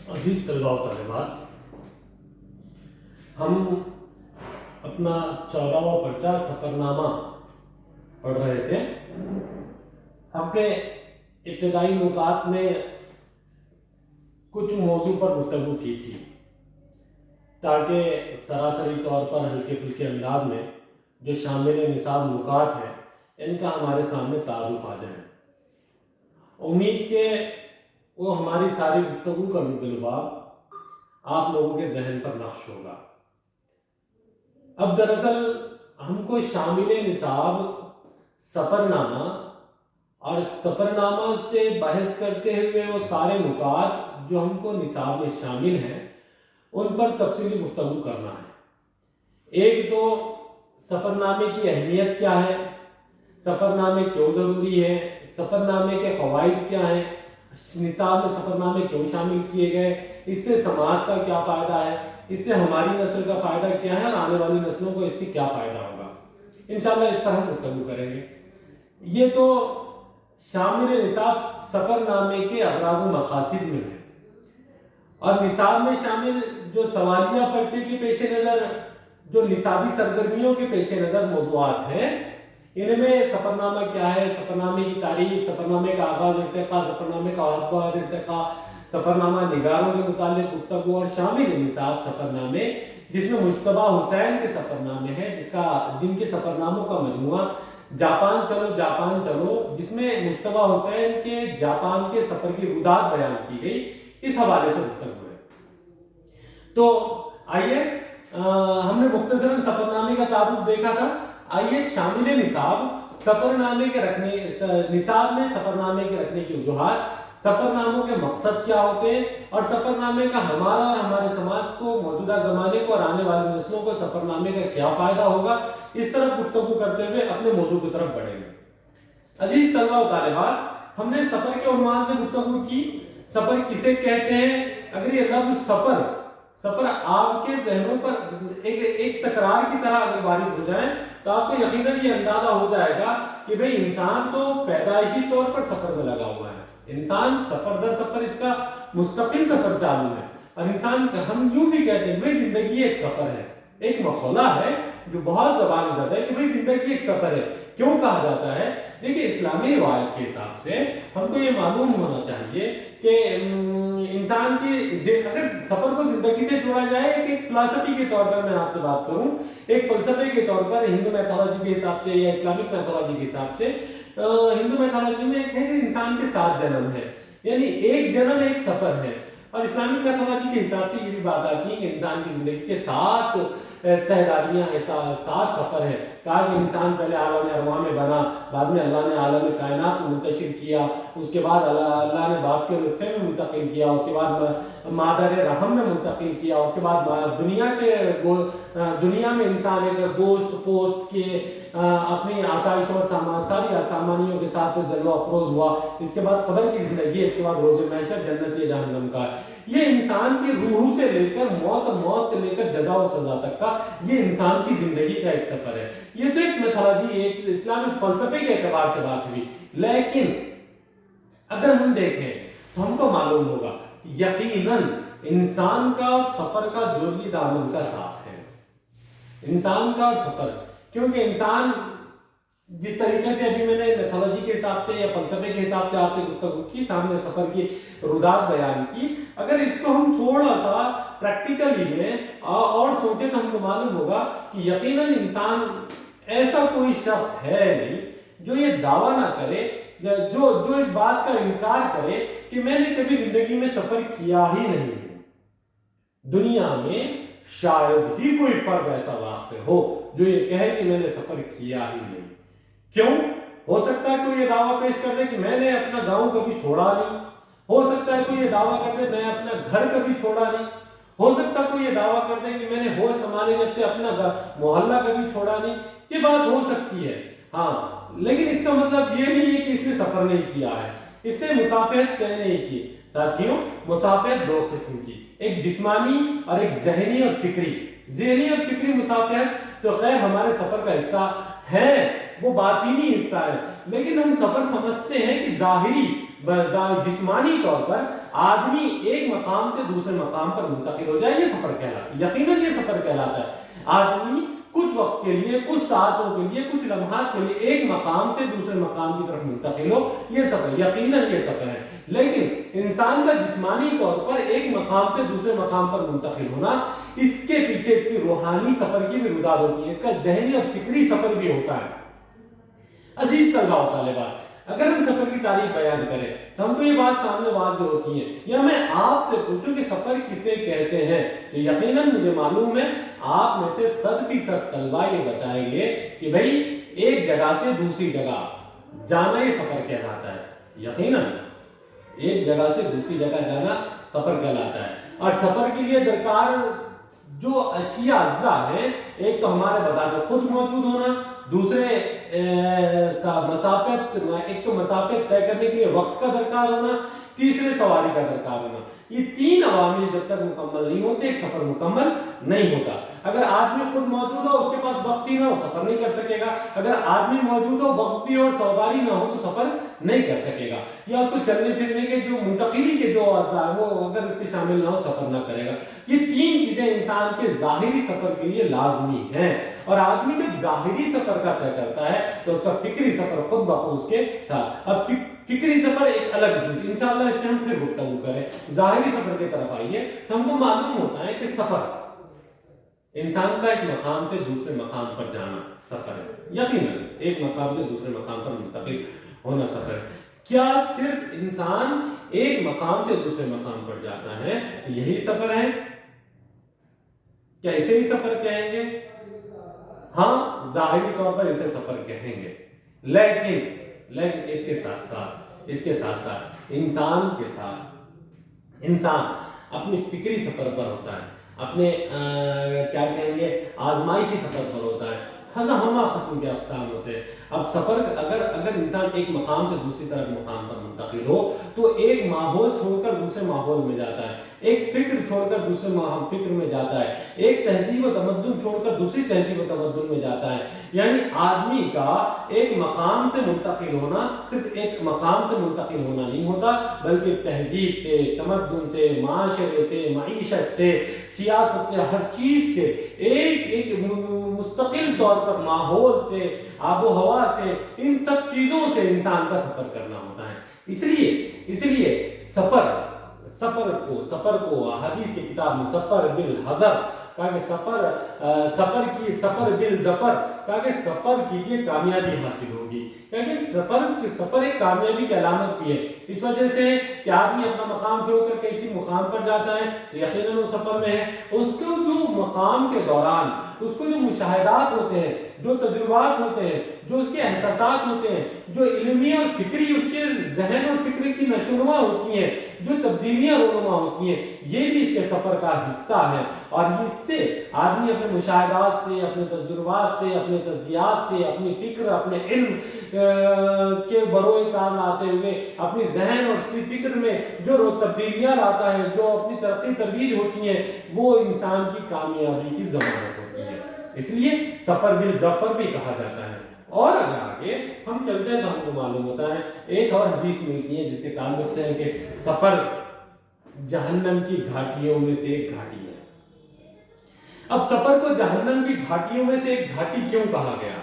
عزیز طلباء و طالبات، ہم اپنا 14واں پرچہ سفرنامہ پڑھ رہے تھے۔ ہم نے ابتدائی نکات میں کچھ موضوع پر گفتگو کی تھی تاکہ سراسری طور پر ہلکے پھلکے انداز میں جو شامل نصاب نکات ہیں ان کا ہمارے سامنے تعارف آ جائے۔ امید کہ وہ ہماری ساری گفتگو کا لباب آپ لوگوں کے ذہن پر نقش ہوگا۔ اب دراصل ہم کو شامل نصاب سفرنامہ اور سفرنامہ سے بحث کرتے ہوئے وہ سارے نکات جو ہم کو نصاب میں شامل ہیں ان پر تفصیلی گفتگو کرنا ہے۔ ایک تو سفرنامے کی اہمیت کیا ہے، سفرنامے کیوں ضروری ہے، سفرنامے کے فوائد کیا ہیں، نصاب میں سفرنامے کیوں شامل کیے گئے، اس سے سماج کا کیا فائدہ ہے، اس سے ہماری نسل کا فائدہ کیا ہے اور آنے والی نسلوں کو اس سے کیا فائدہ ہوگا، انشاءاللہ اس پر ہم گفتگو کریں گے۔ یہ تو شامل نصاب سفرنامے کے اغراض و مقاصد میں ہے، اور نصاب میں شامل جو سوالیہ پرچے کے پیش نظر جو نصابی سرگرمیوں کے پیش نظر موضوعات ہیں، ان میں سفرنامہ کیا ہے، سفرنامے کی تعریف، سفرنامے کا آغاز ارتقاء، سفرنامے کا بعد ارتقاء، سفرنامہ نگاروں کے متعلق گفتگو، اور شامل نصاب سفرنامے جس میں مجتبیٰ حسین کے سفرنامے ہیں جن کے سفرناموں کا مجموعہ جاپان چلو جس میں مجتبیٰ حسین کے جاپان کے سفر کی رودات بیان کی گئی، اس حوالے سے گفتگو ہے۔ تو آئیے، ہم نے مختصراً سفرنامے کا تعارف دیکھا تھا۔ آئیے شامل نصاب نصاب میں سفرنامے کے رکھنے کی وجوہات، سفرناموں کے مقصد کیا ہوتے ہیں، اور سفرنامے کا ہمارا اور ہمارے سماج کو، موجودہ زمانے کو اور آنے والی نسلوں کو سفرنامے کا کیا فائدہ ہوگا، اس طرف گفتگو کرتے ہوئے اپنے موضوع کی طرف بڑھیں گے۔ عزیز طلباء و طالبات، ہم نے سفر کے عنوان سے گفتگو کی۔ سفر کسے کہتے ہیں؟ اگر یہ لفظ سفر آپ کے ذہنوں پر ایک تکرار کی طرح اگر وارد ہو جائیں تو آپ کو یقیناً یہ اندازہ ہو جائے گا کہ بھئی انسان تو پیدائشی طور پر سفر میں لگا ہوا ہے۔ انسان سفر در سفر، اس کا مستقل سفر چالو ہے، اور انسان ہم یوں بھی کہتے ہیں بھئی زندگی ایک سفر ہے، ایک مقولہ ہے جو بہت زبان زد ہے کہ بھئی زندگی ایک سفر ہے۔ کیوں کہا جاتا ہے؟ دیکھیں، اسلامی روایت کے حساب سے ہم کو یہ معلوم ہونا چاہیے کہ انسان کی اگر سفر کو زندگی سے جوڑا جائے، ایک فلسفی کے طور پر میں آپ سے بات کروں، ایک فلسفے کے طور پر ہندو میتھولوجی کے حساب سے یا اسلامک میتھولوجی کے حساب سے، ہندو میتھولوجی میں ایک ہے کہ انسان کے 7 جنم ہیں، یعنی ایک جنم ایک سفر ہے، اور اسلامک میتھولوجی کے حساب سے یہ بھی بات آتی ہے کہ انسان کی زندگی کے 7 تہداریاں ہیں، 7 سفر ہیں۔ کہا کہ انسان پہلے عالم ارواح میں بنا، بعد میں اللہ نے عالم کائنات میں منتشر کیا، اس کے بعد اللہ نے باپ کے نطفے میں منتقل کیا، اس کے بعد مادر رحم میں منتقل کیا، اس کے بعد دنیا میں انسان ایک گوشت پوست کے اپنی آسائش اور ساری سامانیوں کے ساتھ جلوہ افروز ہوا، اس کے بعد قبر کی زندگی، اس کے بعد روز محشر، جنت یا جہنم کا۔ یہ انسان کی روح سے لے کر موت، اور موت سے لے کر جزا و سزا تک کا یہ انسان کی زندگی کا ایک سفر ہے۔ یہ تو ایک میتھولوجی، ایک اسلامک فلسفے کے اعتبار سے بات ہوئی، لیکن اگر ہم دیکھیں تو ہم کو معلوم ہوگا کہ یقیناً انسان کا اور سفر کا جوڑی دامن کا ساتھ ہے، انسان کا اور سفر، کیونکہ انسان جس طریقے سے ابھی میں نے میتھولوجی کے حساب سے یا فلسفے کے حساب سے آپ سے گفتگو کی، سامنے سفر کی رودات بیان کی، اگر اس کو ہم تھوڑا سا پریکٹیکلی میں اور سوچیں تو ہم کو معلوم ہوگا کہ یقیناً انسان ایسا کوئی شخص ہے نہیں جو یہ دعویٰ نہ کرے، جو اس بات کا انکار کرے کہ میں نے کبھی زندگی میں سفر کیا ہی نہیں ہے۔ دنیا میں شاید ہی کوئی فرد ایسا واقع ہو جو یہ کہے کہ میں نے سفر کیا ہی نہیں۔ کیوں؟ ہو سکتا ہے کوئی یہ دعویٰ پیش کر دے کہ میں نے اپنا گاؤں کبھی چھوڑا نہیں، ہو سکتا ہے کوئی یہ دعویٰ کر دے میں اپنا گھر کبھی چھوڑا نہیں، ہو سکتا ہے کوئی یہ دعویٰ کر دے کہ میں نے ہوش سنبھالے جب سے اپنا محلہ کبھی چھوڑا نہیں۔ یہ بات ہو سکتی ہے، ہاں، لیکن اس کا مطلب یہ نہیں ہے کہ اس نے سفر نہیں کیا ہے، اس نے مسافرت طے نہیں کی۔ ساتھیوں، مسافرت 2 قسم کی، ایک جسمانی اور ایک ذہنی اور فکری۔ ذہنی اور فکری مسافرت تو خیر ہمارے سفر کا حصہ ہے، وہ باطنی حصہ ہے، لیکن ہم سفر سمجھتے ہیں کہ ظاہری जिस्मानी तौर पर आदमी एक मकाम से दूसरे मकाम पर मुंतकिल हो जाए, ये सफर कहलाता है। यकीनन ये सफर कहलाता है। आदमी कुछ वक्त के लिए, कुछ सालों के लिए, कुछ लम्हात के लिए एक मकाम से दूसरे मकाम की तरफ मुंतकिल हो, ये सफर, यकीनन ये सफर है। लेकिन इंसान का जिस्मानी तौर पर एक मकाम से दूसरे मकाम पर मुंतकिल होना, इसके पीछे इसकी रूहानी सफर की भी रुदाद होती है, इसका ज़हनी और फिक्री सफर भी होता है। अजीज तलबा व तालिबात, अगर हम सफर की तारीफ बयान करें तो हमको ये बात सामने वाज़ेह होती है, या मैं आपसे पूछूं कि सफर किसे कहते हैं, तो यकीनन मुझे मालूम है आप में से 100% तलबा ये बताएंगे कि भाई एक जगह से दूसरी जगह जाना ये सफर कहलाता है। यकीनन एक जगह से दूसरी जगह जाना सफर कहलाता है। और सफर के लिए दरकार जो अशिया अज्जा हैं, एक तो हमारे बजाते खुद मौजूद होना, दूसरे मसाफत, एक तो मसाफत तय करने के लिए वक्त का दरकार होना, तीसरे सवारी का दरकार होना। ये तीन अवामिल जब तक मुकम्मल नहीं होते एक सफर मुकम्मल नहीं होता। अगर आदमी खुद मौजूद हो, उसके पास वक्त ही ना हो, सफर नहीं कर सकेगा। अगर आदमी मौजूद हो, वक्त भी और सवारी ना हो, तो सफर नहीं कर सकेगा। या उसको चलने फिरने के जो मुंतकिली के जो अज़ा है वो अगर उसके शामिल ना हो, सफर ना करेगा। ये तीन चीजें इंसान के जाहिरी सफर के लिए लाजमी हैं। और आदमी जब जाहिरी सफर का तय करता है तो उसका फिक्री सफर खुद ब खुद उसके साथ। अब फिक्री सफर एक अलग चीज, इंशाअल्लाह इस पे हम फिर गुफ्तगू करें। जाहिरी सफर की तरफ आइए तो हमको मालूम होता है कि सफर इंसान का एक मकाम से दूसरे मकाम पर जाना सफर है। यकीनन एक मकाम से दूसरे मकाम पर मुंतकिल होना सफर है। क्या सिर्फ इंसान एक मकाम से दूसरे मकाम पर जाता है तो यही सफर है? क्या इसे ही सफर कहेंगे? हाँ, जाहिरी तौर पर इसे सफर कहेंगे। लेकिन इसके साथ साथ इंसान अपनी फिक्री सफर पर होता है, अपने क्या कहेंगे आजमाइशी सफर पर होता है। हमा किस्म के अक़साम होते हैं। अब सफर अगर इंसान एक मकाम से दूसरी तरफ मकाम पर मुंतकिल हो तो एक माहौल छोड़कर दूसरे माहौल में जाता है, एक फिक्र छोड़कर दूसरे फिक्र में जाता है, एक तहजीब व तमद्दुन छोड़कर दूसरी तहजीब व तमद्दुन में जाता है। यानी आदमी का एक मकाम से मुंतकिल होना सिर्फ एक मकाम से मुंतकिल होना नहीं होता, बल्कि तहजीब से, तमद्दुन से, माशरे से, मईशत से, सियासत से, हर चीज से, एक मुस्तकिल तौर पर माहौल से, आबो हवा से, इन सब चीजों से इंसान का सफर करना होता है। इसलिए सफर को हदीस की किताब में सफर बिल हज़र कहा कि सफर बिल जफर कहा कि सफर कीजिए कामयाबी हासिल होगी। क्योंकि सफर एक कामयाबी की अलामत भी है। इस वजह से कि आदमी अपना मकाम छोड़कर किसी मुकाम पर जाता है तो यकीनन वो सफर में है। उसको जो मकाम के दौरान उसको जो मुशाहिदात होते हैं, जो तजुर्बात होते हैं, जो उसके एहसासात होते हैं, जो इल्मी और फिक्री उसके जहन और फिक्र की नशोनुमा होती हैं, जो तब्दीलियां रोनुमा होती हैं, ये भी इसके सफर का हिस्सा है। और इससे आदमी अपने मुशाहिदात से, अपने तजुर्बात से, अपने तजियात से, अपनी फिक्र, अपने इल्म के बरोए कार लाते हुए अपनी जहन और फिक्र में जो तब्दीलियां लाता है, जो अपनी तरक्की तरवीज होती है, वो इंसान की कामयाबी की जमानत होती है। इसलिए सफर बिल जफर भी कहा जाता है। और अगर आगे हम चलते हैं तो हमको मालूम होता है एक और हदीस मिलती है जिसके ताल्लुक से है कि सफर जहन्नम की घाटियों में से एक घाटी है। अब सफर को जहन्नम की घाटियों में से एक घाटी क्यों कहा गया?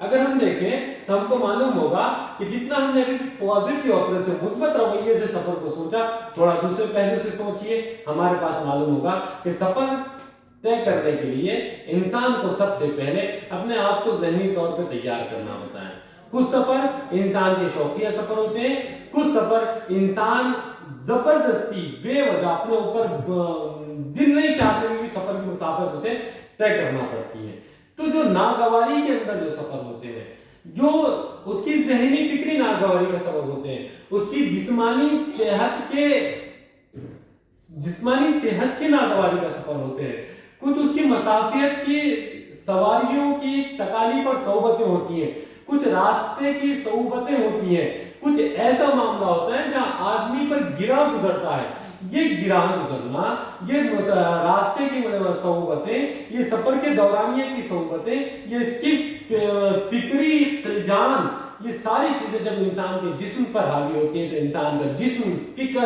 अगर हम देखें तो हमको मालूम होगा कि जितना हमने अभी पॉजिटिव अप्रोच से, मुस्बत रवैये से सफर को सोचा, थोड़ा दूसरे पहलू से सोचिए, हमारे पास मालूम होगा कि सफर तय करने के लिए इंसान को सबसे पहले अपने आप को ज़हनी तौर पर तैयार करना होता है। कुछ सफर इंसान के शौकिया सफर होते हैं, कुछ सफर इंसान जबरदस्ती बेवजह अपने ऊपर दिल नहीं चाहते हुए भी सफर की मुसाफत उसे तय करना पड़ती है। तो जो नागवारी के अंदर जो सफर होते हैं, जो उसकी ज़हनी फिक्री नागवारी का सबब होते हैं, उसकी जिस्मानी सेहत के नागवारी का सफर होते हैं, कुछ उसकी मसाफियत की सवारियों की तकालीफ और सोबतें होती हैं, कुछ रास्ते की सोबतें होती हैं, कुछ ऐसा मामला होता है जहां आदमी पर गिरा गुजरता है। ये गिरा गुजरना, ये रास्ते की सोबतें, ये सफर के दौरानिए की सोबतें, ये इसकी फिक्री इल्जाम ये सारी चीज़ें जब इंसान के जिस्म पर हावी होती हैं तो इंसान का जिस्म, फिक्र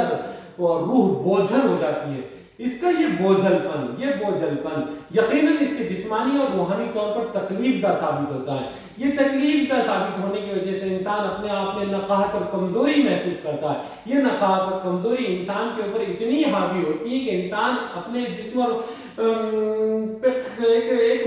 और रूह बोझल हो जाती है। इसका ये बोझलपन यकीनन इसके जिस्मानी और रूहानी तौर पर तकलीफदा साबित होता है। ये तकलीफदा साबित होने की वजह से इंसान अपने आप में नकाहत और कमज़ोरी महसूस करता है। ये नकाहत और कमज़ोरी इंसान के ऊपर इतनी हावी होती है कि इंसान अपने जिस्म और एक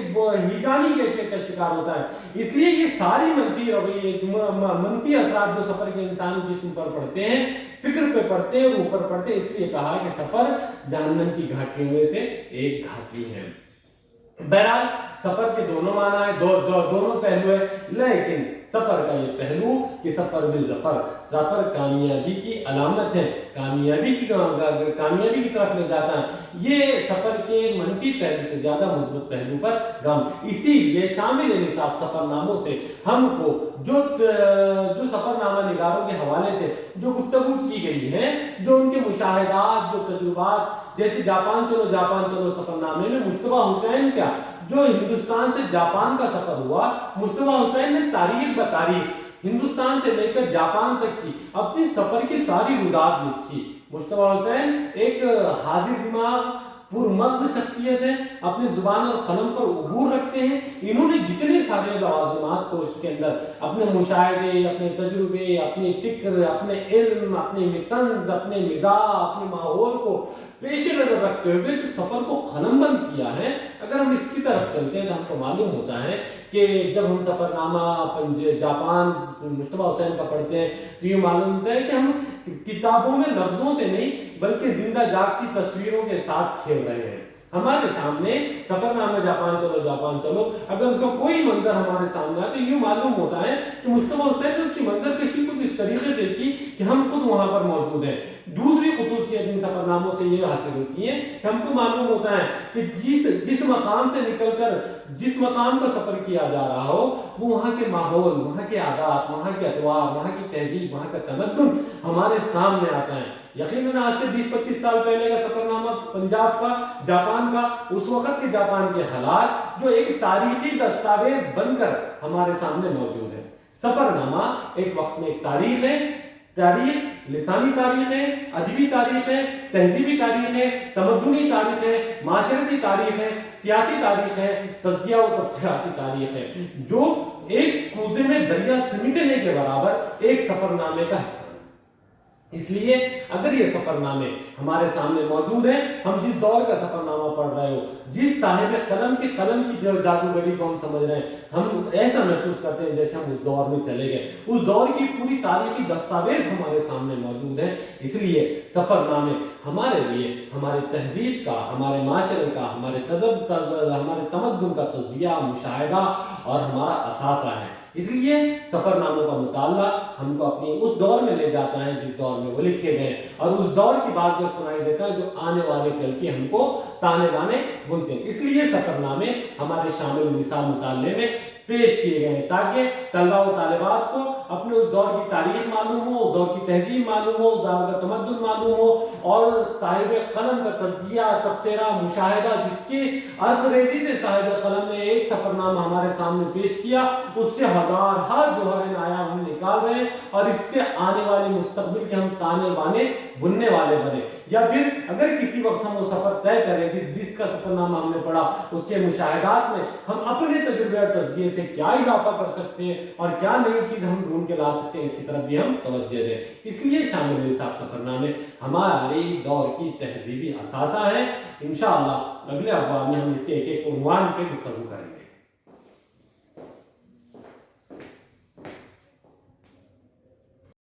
हिजानी का शिकार होता है। इसलिए ये सारी मंफी असरात जो सफ़र के इंसान जिस्म पर पड़ते हैं, फिक्र पे पड़ते हैं, रूह पर पड़ते हैं, इसलिए कहा कि सफ़र जहन्नम की घाटियों में से एक घाटी है। बहरहाल सफर के दोनों माना है, दोनों पहलू है, लेकिन सफर का ये पहलू कि सफर बिल जफर, सफर कामयाबी की अलामत है, कामयाबी की तरफ ले जाता है। ये सफर के मनफी पहलू से ज्यादा मजबूत पहलू पर गम। इसीलिए शामिल निसाब सफरनामों से हमको जो सफरनामा निगारों के हवाले से जो गुफ्तगू की गई है, जो उनके मुशाहिदात, जो तजुर्बात, जैसे जापान चलो सफरनामे में मुश्तबा हुसैन का जो हिंदुस्तान से जापान का सफर हुआ, मुश्तबा हुसैन ने तारीख ब तारीख हिंदुस्तान से लेकर जापान तक की अपनी सफर की सारी रुदात लिखी। मुश्तबा हुसैन एक हाजिर दिमाग, पुरमग़्ज़ शख्सियत है, अपनी जुबान और कलम पर उबूर रखते हैं। इन्होंने जितने सारे लवाज़िमात को उसके अंदर अपने मुशाहिदे, अपने तजुर्बे, अपनी फिक्र, अपने इल्म, अपने तंज़, अपने मिज़ाज, अपने माहौल को पेश नज़र रखते हुए जो सफ़र को कलमबंद किया है। अगर हम इसकी तरफ चलते हैं तो हमको मालूम होता है कि जब हम सफ़रनामा जापान मुश्तबा हुसैन का पढ़ते हैं तो ये मालूम होता है कि हम किताबों में लफ्ज़ों से नहीं बल्कि जिंदा जागती तस्वीरों के साथ खेल रहे हैं। हमारे सामने सफरनामा जापान चलो अगर उसका कोई मंजर हमारे सामने आए तो यूँ मालूम होता है कि मुश्तबा हुसैन ने उसकी मंजरकशी कुछ इस तरीके से की कि हम खुद वहाँ पर मौजूद हैं। दूसरी खुसूसियत इन सफरनामों से ये हासिल होती है कि हमको मालूम होता है कि जिस मकाम से निकलकर जिस मकाम का सफर किया जा रहा हो वो वहाँ के माहौल, वहाँ के आदात, वहाँ के अतवार, वहाँ की तहजीब, वहाँ का तमद्दुन हमारे सामने आता है। यकीनन आज से 20-25 साल पहले का सफरनामा पंजाब का, जापान का, उस वक्त के जापान के हालात जो एक तारीखी दस्तावेज बनकर हमारे सामने मौजूद है। सफरनामा एक वक्त में एक तारीख है, तारीख लिसानी तारीख है, अदबी तारीख है, तहजीबी तारीख है, तमद्दुनी तारीख है, माशरती तारीख है, सियासी तारीख है, तज़किया व तबसराती तारीख है, जो एक कूजे में दरिया समेटने के बराबर एक सफरनामे का हिस्सा। इसलिए अगर ये सफरनामे हमारे सामने मौजूद है, हम जिस दौर का सफरनामा पढ़ रहे हो, जिस साहिब कलम की जो जादूगरी को हम समझ रहे हैं, हम ऐसा महसूस करते हैं जैसे हम उस दौर में चले गए। उस दौर की पूरी तारीखी दस्तावेज हमारे सामने मौजूद है। इसलिए सफरनामे हमारे लिए हमारे तहजीब का, हमारे माशरे का, हमारे तमद्दुन का तज़किया, मुशाहिदा और हमारा असासा है। इसलिए सफरनामों का मुताला हमको अपनी उस दौर में ले जाता है जिस दौर में वो लिखे गए, और उस दौर की बात को सुनाई देता है जो आने वाले कल की हमको ताने बाने बुनते हैं। इसलिए सफरनामे हमारे शामिल निसाब मुताले में पेश किए गए हैं ताकि तलबा व तालिबात को अपने उस दौर की तारीख मालूम हो, उस दौर की तहजीब मालूम हो, उस दौर का तमद्दुन मालूम हो, और साहिब कलम का तज़किया, तबसरा, मुशाहिदा जिसकी अर्ज़रेज़ी से साहिब कलम ने एक सफरनामा हमारे सामने पेश किया, उससे हजार जोहर आया हम निकाल रहे हैं और इससे आने वाले मुस्तकबिल के हम ताने बाने बुनने वाले बने। या फिर अगर किसी वक्त हम वो सफर तय करें जिसका सफरनामा हमने पढ़ा, उसके मुशाहिदात में हम अपने तजुर्बे और तज़किये से क्या इजाफा कर सकते हैं और क्या नई चीज़ हम ढूंढ के ला सकते हैं, इसकी तरफ भी हम तवज्जो दें। इसलिए शामिल निसाब सफरनामे हमारे दौर की तहजीबी असासा है। इंशाअल्लाह अगले अखबार में हम इसके एक उन्वान पे गुफ्तगू करेंगे।